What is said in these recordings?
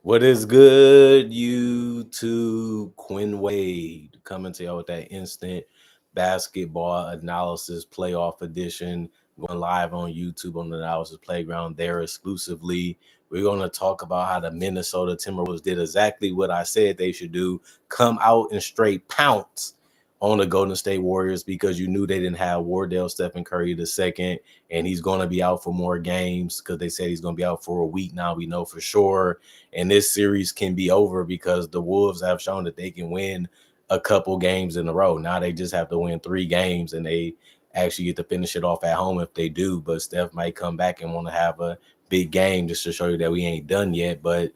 What is good, YouTube? Quinn Wade coming to y'all with that instant basketball analysis playoff edition. Going live on YouTube on the Analysis Playground there exclusively. We're going to talk about how the Minnesota Timberwolves did exactly what I said they should do: come out and straight pounce on the Golden State Warriors because you knew they didn't have Wardell Stephen Curry the second, and he's going to be out for more games because they said he's going to be out for a week now. We know for sure, and this series can be over because the Wolves have shown that they can win a couple games in a row. Now they just have to win 3 games, and they actually get to finish it off at home if they do. But Steph might come back and want to have a big game just to show you that we ain't done yet. But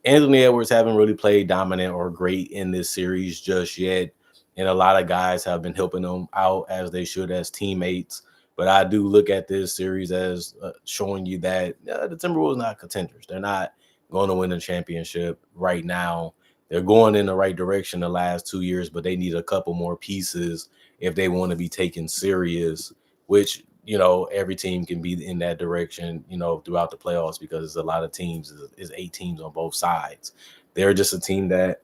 Anthony Edwards haven't really played dominant or great in this series just yet, and a lot of guys have been helping them out as they should as teammates. But I do look at this series as showing you that the Timberwolves not contenders. They're not going to win a championship right now. They're going in the right direction the last 2 years, but they need a couple more pieces if they want to be taken serious, which, every team can be in that direction, throughout the playoffs because there's a lot of teams. Is 8 teams on both sides. They're just a team that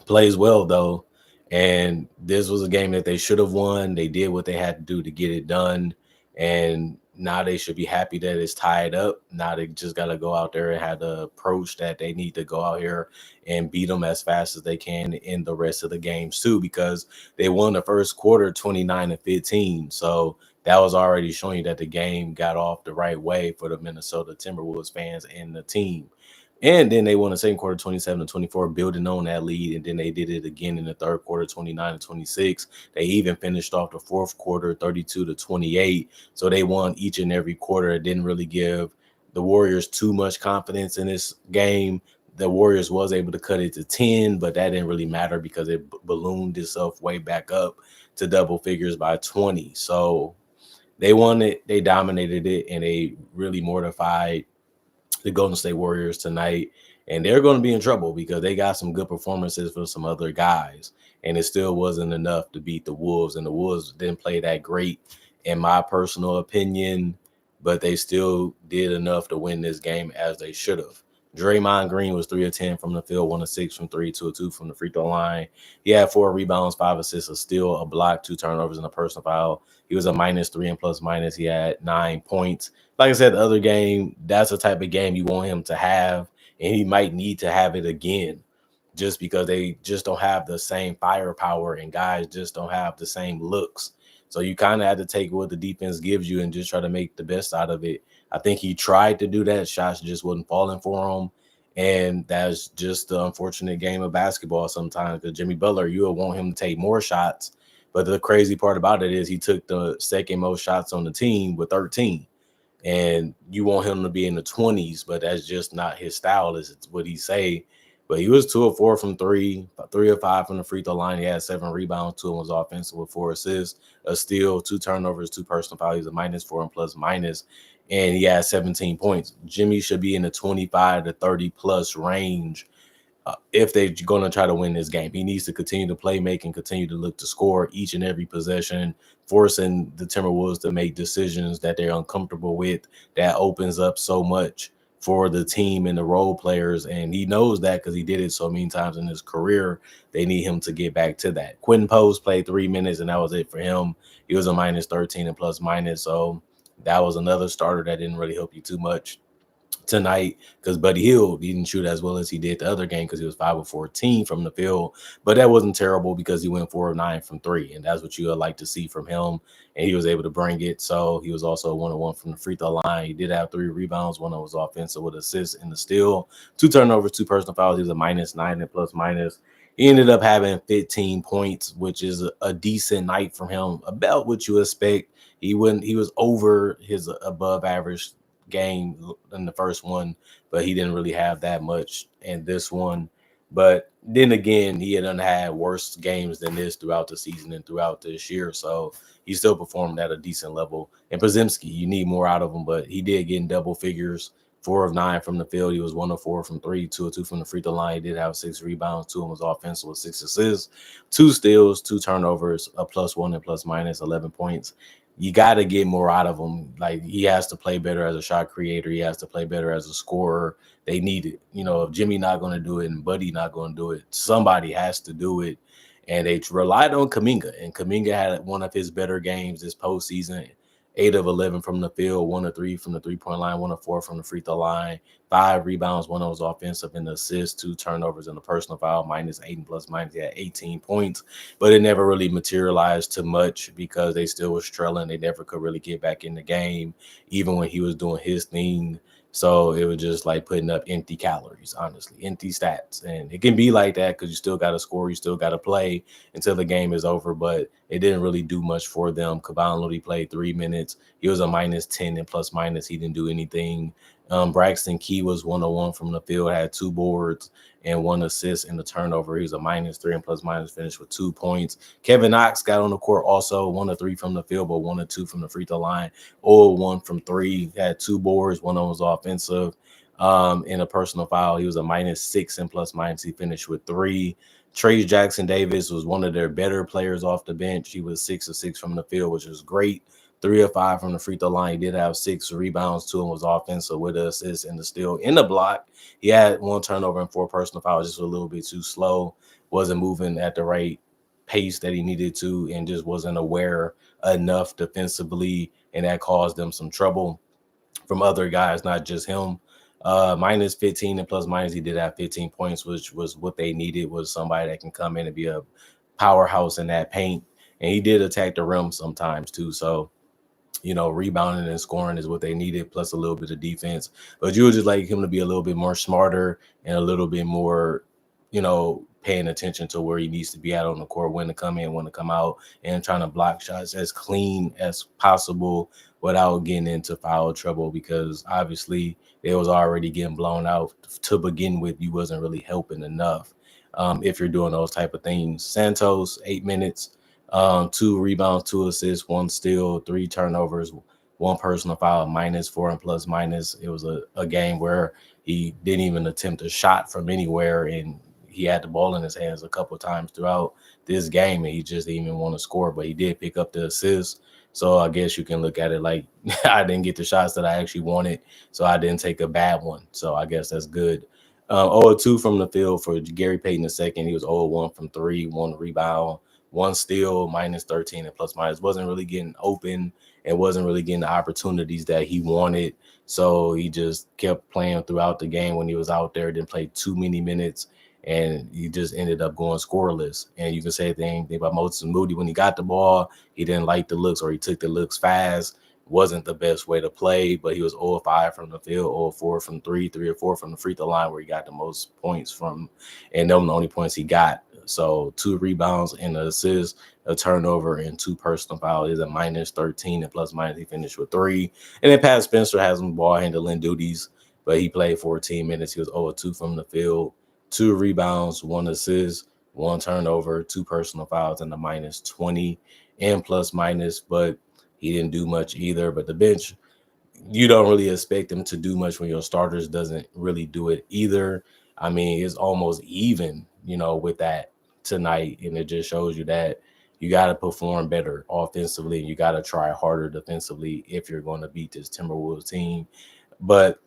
plays well, though. And this was a game that they should have won. They did what they had to do to get it done. And now they should be happy that it's tied up. Now they just got to go out there and have the approach that they need to go out here and beat them as fast as they can in the rest of the games, too, because they won the first quarter 29-15. So that was already showing you that the game got off the right way for the Minnesota Timberwolves fans and the team. And then they won the second quarter 27-24, building on that lead. And then they did it again in the third quarter 29-26. They even finished off the fourth quarter 32-28. So they won each and every quarter. It didn't really give the Warriors too much confidence in this game. The Warriors was able to cut it to 10, but that didn't really matter because it ballooned itself way back up to double figures by 20. So they won it, they dominated it, and they really mortified the Golden State Warriors tonight, and they're going to be in trouble because they got some good performances from some other guys, and it still wasn't enough to beat the Wolves, and the Wolves didn't play that great, in my personal opinion, but they still did enough to win this game as they should have. Draymond Green was 3 of 10 from the field, 1 of 6 from 3, 2 of 2 from the free throw line. He had 4 rebounds, 5 assists, a steal, a block, 2 turnovers, and a personal foul. He was a -3 and plus minus. He had 9 points. Like I said, the other game, that's the type of game you want him to have, and he might need to have it again just because they just don't have the same firepower and guys just don't have the same looks. So you kind of have to take what the defense gives you and just try to make the best out of it. I think he tried to do that. Shots just wasn't falling for him. And that's just the unfortunate game of basketball sometimes because Jimmy Butler, you would want him to take more shots. But the crazy part about it is he took the second most shots on the team with 13. And you want him to be in the 20s, but that's just not his style, is what he say. But he was 2 of 4 from 3, 3 of 5 from the free throw line. He had 7 rebounds, 2 of them was offensive with 4 assists, a steal, 2 turnovers, 2 personal fouls. He's a -4 and plus minus, and he had 17 points. Jimmy should be in the 25 to 30 plus range if they're going to try to win this game. He needs to continue to play make and continue to look to score each and every possession, forcing the Timberwolves to make decisions that they're uncomfortable with. That opens up so much for the team and the role players, and he knows that because he did it so many times in his career. They need him to get back to that. Quentin Post played 3 minutes, and that was it for him. He was a -13 and plus minus, so that was another starter that didn't really help you too much tonight because Buddy Hield didn't shoot as well as he did the other game because he was 5 of 14 from the field, but that wasn't terrible because he went 4 of 9 from 3, and that's what you would like to see from him, and he was able to bring it. So he was also 1 of 1 from the free throw line. He did have 3 rebounds, 1 of was offensive with assists in the steal, 2 turnovers, 2 personal fouls. He was a -9 and plus minus. He ended up having 15 points, which is a decent night from him, about what you expect. He was over his above average game in the first one, but he didn't really have that much in this one. But then again, he had worse games than this throughout the season and throughout this year. So he still performed at a decent level. And Podziemski, you need more out of him, but he did get in double figures. 4 of 9 from the field. He was 1 of 4 from 3, 2 of 2 from the free throw line. He did have 6 rebounds. 2 of them was offensive with 6 assists, 2 steals, 2 turnovers, a +1 and plus minus 11 points. you got to get more out of him. Like, he has to play better as a shot creator. He has to play better as a scorer. They need it. You know, if Jimmy not going to do it and Buddy not going to do it, somebody has to do it. And they relied on Kuminga, and Kuminga had one of his better games this postseason. 8 of 11 from the field, 1 of 3 from the 3-point line, 1 of 4 from the free throw line, 5 rebounds, 1 of those offensive, and assists, 2 turnovers, and a personal foul, -8 and plus minus. He had 18 points, but it never really materialized to much because they still was trailing. They never could really get back in the game, even when he was doing his thing. So it was just like putting up empty calories, honestly, empty stats. And it can be like that because you still got to score, you still got to play until the game is over. But it didn't really do much for them. Kevon Looney played 3 minutes. He was a -10 and plus minus. He didn't do anything. Braxton Key was 101 from the field, had 2 boards and 1 assist and a turnover. He was a -3 and plus minus, finished with 2 points. Kevin Knox got on the court also, 1 of 3 from the field, but 1 of 2 from the free throw line. 0 of 1 from 3, had 2 boards, 1 of them was offensive. In a personal foul, he was a -6 and plus minus. He finished with 3. Trey Jackson Davis was one of their better players off the bench. He was 6 of 6 from the field, which was great. 3 of 5 from the free throw line. He did have 6 rebounds. 2 of them was offensive with the assist and the steal in the block. He had 1 turnover and 4 personal fouls, just a little bit too slow. Wasn't moving at the right pace that he needed to, and just wasn't aware enough defensively, and that caused them some trouble from other guys, not just him. -15 and plus minus, he did have 15 points, which was what they needed, was somebody that can come in and be a powerhouse in that paint. And he did attack the rim sometimes too. So, you know, rebounding and scoring is what they needed, plus a little bit of defense. But you would just like him to be a little bit more smarter and a little bit more, you know, paying attention to where he needs to be at on the court, when to come in, when to come out, and trying to block shots as clean as possible without getting into foul trouble, because obviously they was already getting blown out to begin with. You wasn't really helping enough if you're doing those type of things. Santos, 8 minutes, 2 rebounds, 2 assists, 1 steal, 3 turnovers, 1 personal foul, -4 and plus minus. It was a game where he didn't even attempt a shot from anywhere, and he had the ball in his hands a couple of times throughout this game, and he just didn't even want to score, but he did pick up the assist. So I guess you can look at it like I didn't get the shots that I actually wanted, so I didn't take a bad one. So I guess that's good. 0-2 from the field for Gary Payton II. He was 0-1 from 3, 1 rebound, 1 steal, -13 and plus minus. Wasn't really getting open and wasn't really getting the opportunities that he wanted. So he just kept playing throughout the game when he was out there. Didn't play too many minutes, and he just ended up going scoreless. And you can say the same thing about Moses Moody. When he got the ball, he didn't like the looks, or he took the looks fast. Wasn't the best way to play, but he was 0-5 from the field, 0-4 from 3, 3-4 from the free throw line, where he got the most points from, and them the only points he got. So 2 rebounds and an assist, a turnover, and 2 personal fouls. He's a -13 and plus minus. He finished with 3. And then Pat Spencer has some ball handling duties, but he played 14 minutes. He was 0-2 from the field, 2 rebounds, 1 assist, 1 turnover, 2 personal fouls, and a -20 and plus minus. But he didn't do much either. But the bench, you don't really expect them to do much when your starters doesn't really do it either. I mean, it's almost even, you know, with that tonight. And it just shows you that you got to perform better offensively, and you got to try harder defensively if you're going to beat this Timberwolves team. But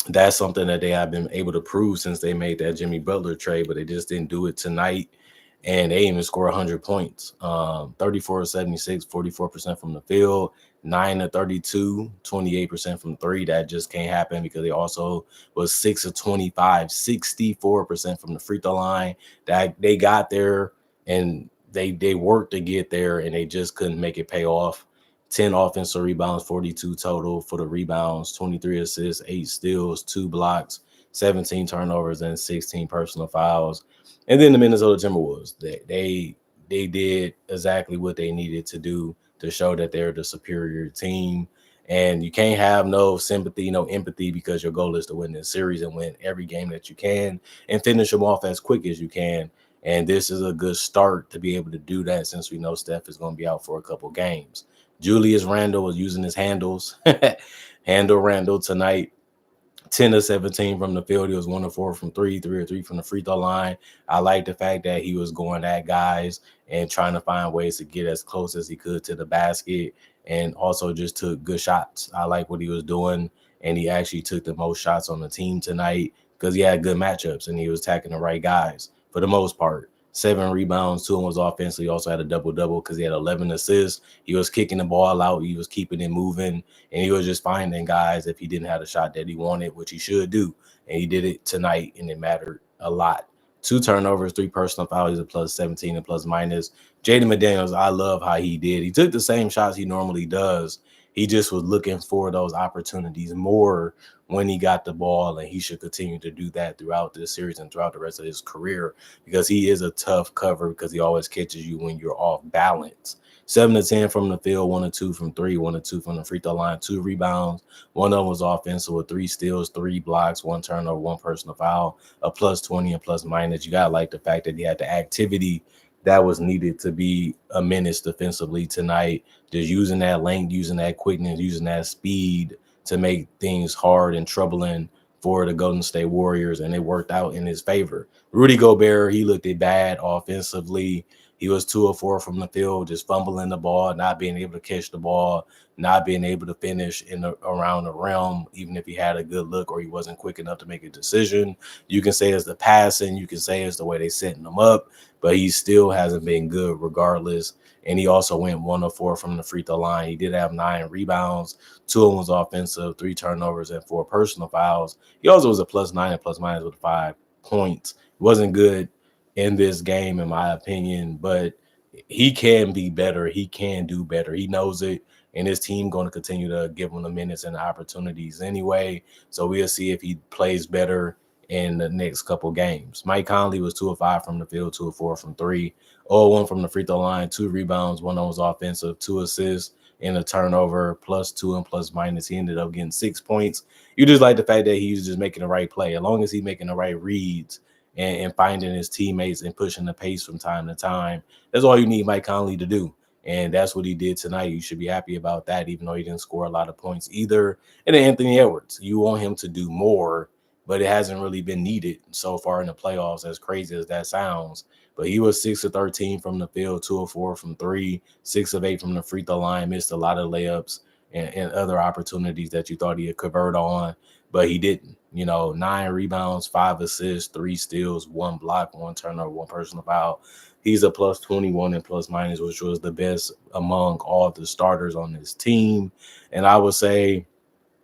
that's something that they have been able to prove since they made that Jimmy Butler trade, but they just didn't do it tonight. And they even score 100 points, 34-76, 44% from the field, 9-32, 28% from 3. That just can't happen because they also was 6-25, 64% from the free throw line. That they got there, and they worked to get there, and they just couldn't make it pay off. 10 offensive rebounds, 42 total for the rebounds, 23 assists, 8 steals, 2 blocks, 17 turnovers, and 16 personal fouls. And then the Minnesota Timberwolves, they did exactly what they needed to do to show that they're the superior team. And you can't have no sympathy, no empathy, because your goal is to win this series and win every game that you can and finish them off as quick as you can. And this is a good start to be able to do that, since we know Steph is going to be out for a couple games. Julius Randle was using his handles. Handle Randle tonight. 10-17 from the field. He was 1-4 from 3, 3-3 from the free throw line. I like the fact that he was going at guys and trying to find ways to get as close as he could to the basket. and also just took good shots. I like what he was doing, and he actually took the most shots on the team tonight because he had good matchups and he was attacking the right guys for the most part. 7 rebounds, 2 of them was offensive. He also had a double-double because he had 11 assists. He was kicking the ball out. He was keeping it moving, and he was just finding guys if he didn't have the shot that he wanted, which he should do. And he did it tonight, and it mattered a lot. 2 turnovers, 3 personal fouls. He's a plus 17 and plus minus. Jaden McDaniels, I love how he did. He took the same shots he normally does. He just was looking for those opportunities more when he got the ball, and he should continue to do that throughout this series and throughout the rest of his career because he is a tough cover because he always catches you when you're off balance. 7 of 10 from the field, 1 of 2 from 3, 1 of 2 from the free throw line, 2 rebounds. One of them was offensive with 3 steals, 3 blocks, 1 turnover, 1 personal foul, a plus 20 and plus minus. You got to like the fact that he had the activity that was needed to be a menace defensively tonight. Just using that length, using that quickness, using that speed to make things hard and troubling for the Golden State Warriors, and it worked out in his favor. Rudy Gobert, he looked it bad offensively. He was 2 of 4 from the field, just fumbling the ball, not being able to catch the ball, not being able to finish around the rim, even if he had a good look or he wasn't quick enough to make a decision. You can say it's the passing, you can say it's the way they setting him up, but he still hasn't been good regardless. And he also went 1 of 4 from the free throw line. He did have 9 rebounds, 2 of them was offensive, 3 turnovers, and 4 personal fouls. He also was a plus 9 and plus minus with 5 points. It wasn't good in this game, in my opinion, but he can be better. He can do better. He knows it, and his team going to continue to give him the minutes and the opportunities anyway. So we'll see if he plays better in the next couple games. Mike Conley was 2 of 5 from the field, 2 of 4 from 3, 0-1 from the free throw line, 2 rebounds, 1 of them was offensive, 2 assists, and a turnover, plus 2 and plus minus. He ended up getting 6 points. You just like the fact that he's just making the right play. As long as he's making the right reads and finding his teammates and pushing the pace from time to time, that's all you need Mike Conley to do. And that's what he did tonight. You should be happy about that, even though he didn't score a lot of points either. And then Anthony Edwards, you want him to do more, but it hasn't really been needed so far in the playoffs, as crazy as that sounds. But he was 6 of 13 from the field, 2 of 4 from 3, 6 of 8 from the free throw line, missed a lot of layups and other opportunities that you thought he had convert on, but he didn't. 9 rebounds, 5 assists, 3 steals, 1 block, 1 turnover, 1 personal foul. He's a plus 21 and plus minus, which was the best among all the starters on this team. And I would say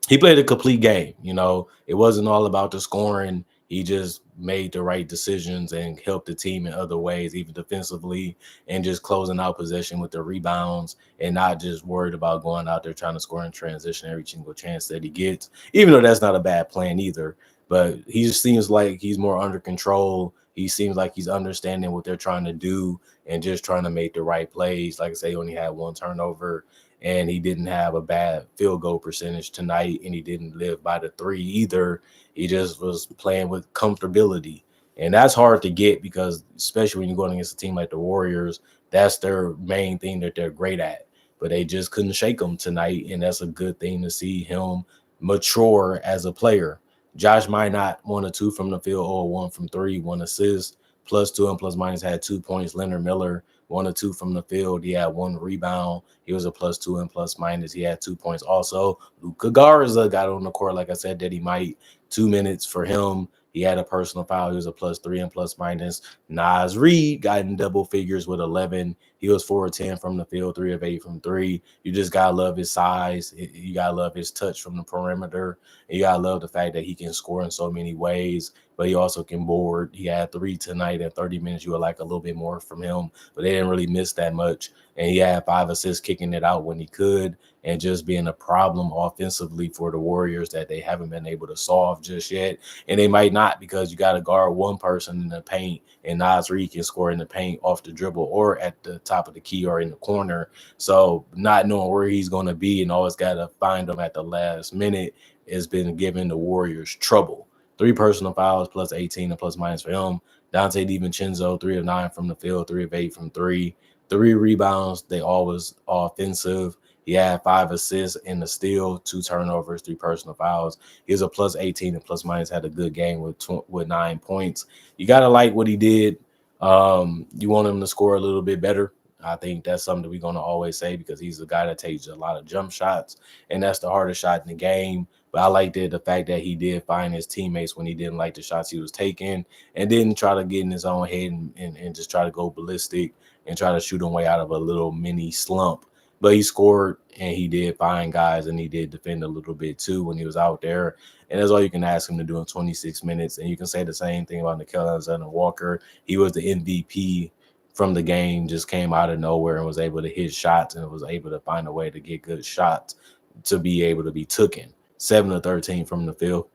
he played a complete game. It wasn't all about the scoring. He just made the right decisions and helped the team in other ways, even defensively, and just closing out possession with the rebounds and not just worried about going out there trying to score in transition every single chance that he gets, even though that's not a bad plan either. But he just seems like he's more under control. He seems like he's understanding what they're trying to do and just trying to make the right plays. Like I say, he only had 1 turnover, and he didn't have a bad field goal percentage tonight, and he didn't live by the 3 either. He just was playing with comfortability, and that's hard to get because especially when you're going against a team like the Warriors, that's their main thing that they're great at. But they just couldn't shake him tonight, and that's a good thing to see him mature as a player. Josh Minot, 1 of 2 from the field, 0-1 from 3, 1 assist, plus 2 and plus minus, had 2 points. Leonard Miller, 1 of 2 from the field. He had 1 rebound. He was a plus 2 and plus minus. He had 2 points. Also, Luka Garza got on the court, like I said, that he might. 2 minutes for him. He had a personal foul. He was a plus 3 and plus minus. Naz Reid got in double figures with 11. He was 4 of 10 from the field, 3 of 8 from 3. You just got to love his size. You got to love his touch from the perimeter. And you got to love the fact that he can score in so many ways, but he also can board. He had 3 tonight at 30 minutes. You would like a little bit more from him, but they didn't really miss that much. And he had 5 assists kicking it out when he could, and just being a problem offensively for the Warriors that they haven't been able to solve just yet. And they might not, because you got to guard one person in the paint, and Naz Reid can score in the paint off the dribble or at the top of the key or in the corner. So not knowing where he's going to be and always got to find him at the last minute has been giving the Warriors trouble. 3 personal fouls, plus 18 and plus minus for him. Dante DiVincenzo, 3 of 9 from the field, 3 of 8 from 3. 3 rebounds. They always offensive. He had 5 assists in the steal, 2 turnovers, 3 personal fouls. He was a plus 18 and plus minus, had a good game with 9 points. You got to like what he did. You want him to score a little bit better. I think that's something that we're going to always say because he's a guy that takes a lot of jump shots, and that's the hardest shot in the game. But I liked the fact that he did find his teammates when he didn't like the shots he was taking and didn't try to get in his own head and just try to go ballistic and try to shoot him way out of a little mini slump. But he scored and he did find guys and he did defend a little bit too when he was out there. And that's all you can ask him to do in 26 minutes. And you can say the same thing about Nickeil Alexander-Walker. He was the MVP from the game, just came out of nowhere and was able to hit shots and was able to find a way to get good shots to be able to be taken. 7 of 13 from the field,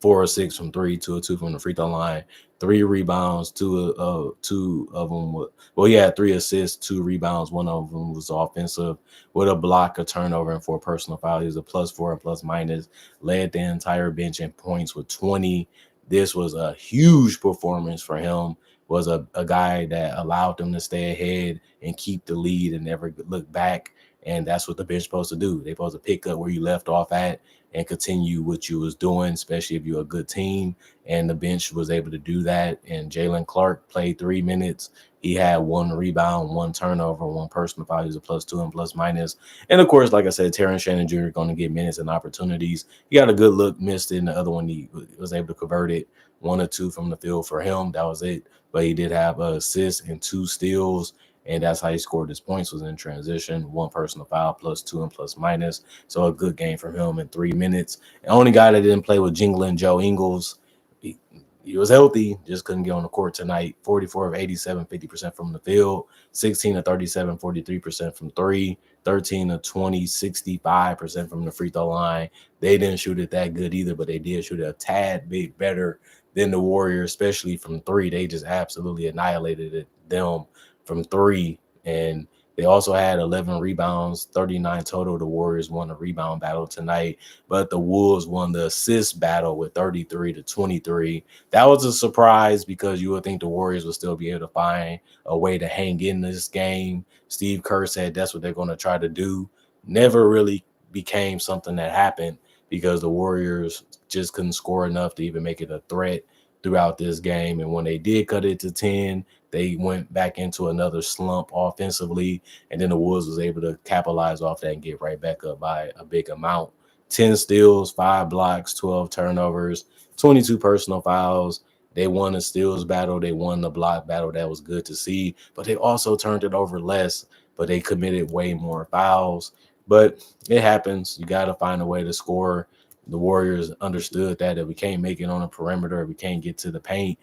4 or 6 from 3, 2 or 2 from the free throw line, 3 rebounds, two of them. Well, he had 3 assists, 2 rebounds. One of them was offensive with a block, a turnover, and 4 personal fouls. He was a +4 and plus minus. Led the entire bench in points with 20. This was a huge performance for him. Was a guy that allowed them to stay ahead and keep the lead and never look back. And that's what the bench supposed to do. They're supposed to pick up where you left off at and continue what you was doing, especially if you're a good team. And the bench was able to do that. And Jalen Clark played 3 minutes. He had 1 rebound, 1 turnover, 1 personal foul. He was a +2 and plus minus. And of course, like I said, Terrence Shannon Jr. going to get minutes and opportunities. He got a good look, missed it, and the other one he was able to convert it. 1 or 2 from the field for him. That was it. But he did have an assist and 2 steals. And that's how he scored his points, was in transition, 1 personal foul, +2 and plus minus. So a good game from him in 3 minutes. The only guy that didn't play was Jingling Joe Ingles. He was healthy, just couldn't get on the court tonight. 44 of 87, 50% from the field, 16 of 37, 43% from 3, 13 of 20, 65% from the free throw line. They didn't shoot it that good either, but they did shoot it a tad bit better than the Warriors, especially from 3. They just absolutely annihilated them from 3. And they also had 11 rebounds, 39 total. The Warriors won the rebound battle tonight, but the Wolves won the assist battle with 33 to 23. That was a surprise because you would think the Warriors would still be able to find a way to hang in this game. Steve Kerr said that's what they're going to try to do. Never really became something that happened because the Warriors just couldn't score enough to even make it a threat throughout this game. And when they did cut it to 10, they went back into another slump offensively, and then the Wolves was able to capitalize off that and get right back up by a big amount. 10 steals, 5 blocks, 12 turnovers, 22 personal fouls. They won the steals battle. They won the block battle. That was good to see. But they also turned it over less, but they committed way more fouls. But it happens. You got to find a way to score. The Warriors understood that if we can't make it on the perimeter, if we can't get to the paint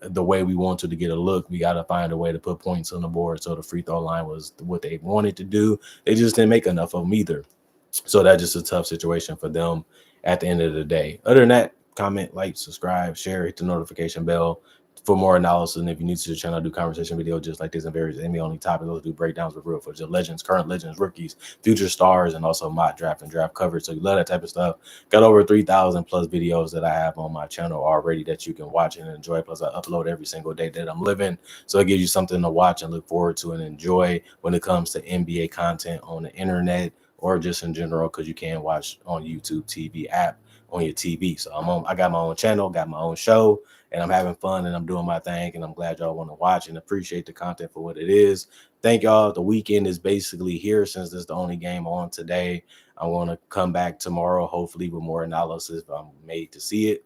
the way we wanted to get a look, we got to find a way to put points on the board. So the free throw line was what they wanted to do. They just didn't make enough of them either. So that's just a tough situation for them at the end of the day. Other than that, comment, like, subscribe, share, hit the notification bell for more analysis. And if you're new to the channel, I do conversation videos just like this and various NBA-only topics. Those do breakdowns with real footage of legends, current legends, rookies, future stars, and also mock draft and draft coverage. So you love that type of stuff. Got over 3,000 plus videos that I have on my channel already that you can watch and enjoy. Plus, I upload every single day that I'm living. So it gives you something to watch and look forward to and enjoy when it comes to NBA content on the internet or just in general, because you can watch on YouTube TV app on your TV. So I got my own channel, got my own show, and I'm having fun and I'm doing my thing. And I'm glad y'all want to watch and appreciate the content for what it is. Thank y'all. The weekend is basically here since this is the only game on today. I want to come back tomorrow, hopefully with more analysis if I'm made to see it.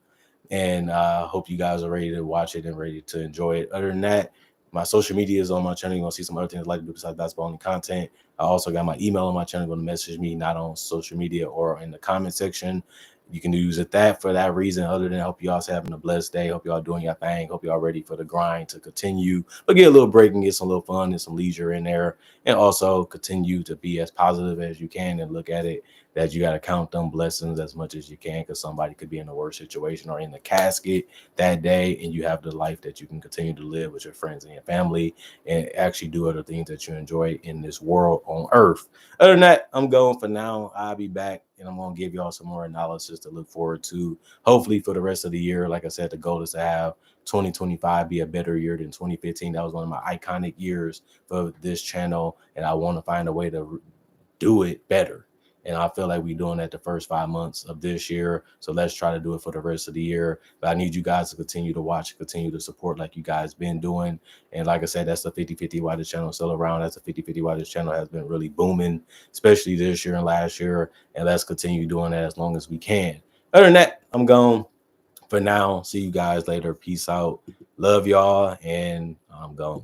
And hope you guys are ready to watch it and ready to enjoy it. Other than that, my social media is on my channel. You're going to see some other things I like to do besides basketball and content. I also got my email on my channel. You're going to message me, not on social media or in the comment section. You can use it for that reason. Other than hope y'all having a blessed day. Hope y'all doing your thing. Hope y'all ready for the grind to continue. But get a little break and get some little fun and some leisure in there. And also continue to be as positive as you can and look at it that you got to count them blessings as much as you can, because somebody could be in a worse situation or in the casket that day, and you have the life that you can continue to live with your friends and your family and actually do other things that you enjoy in this world on earth. Other than that, I'm going for now. I'll be back and I'm going to give y'all some more analysis to look forward to, hopefully for the rest of the year. Like I said, the goal is to have 2025 be a better year than 2015. That was one of my iconic years for this channel, and I want to find a way to do it better. And I feel like we're doing that the first 5 months of this year. So let's try to do it for the rest of the year. But I need you guys to continue to watch, continue to support like you guys been doing. And like I said, that's the 50/50 Wattage channel still around. That's the 50/50 Wattage channel has been really booming, especially this year and last year. And let's continue doing that as long as we can. Other than that, I'm gone for now. See you guys later. Peace out. Love y'all. And I'm gone.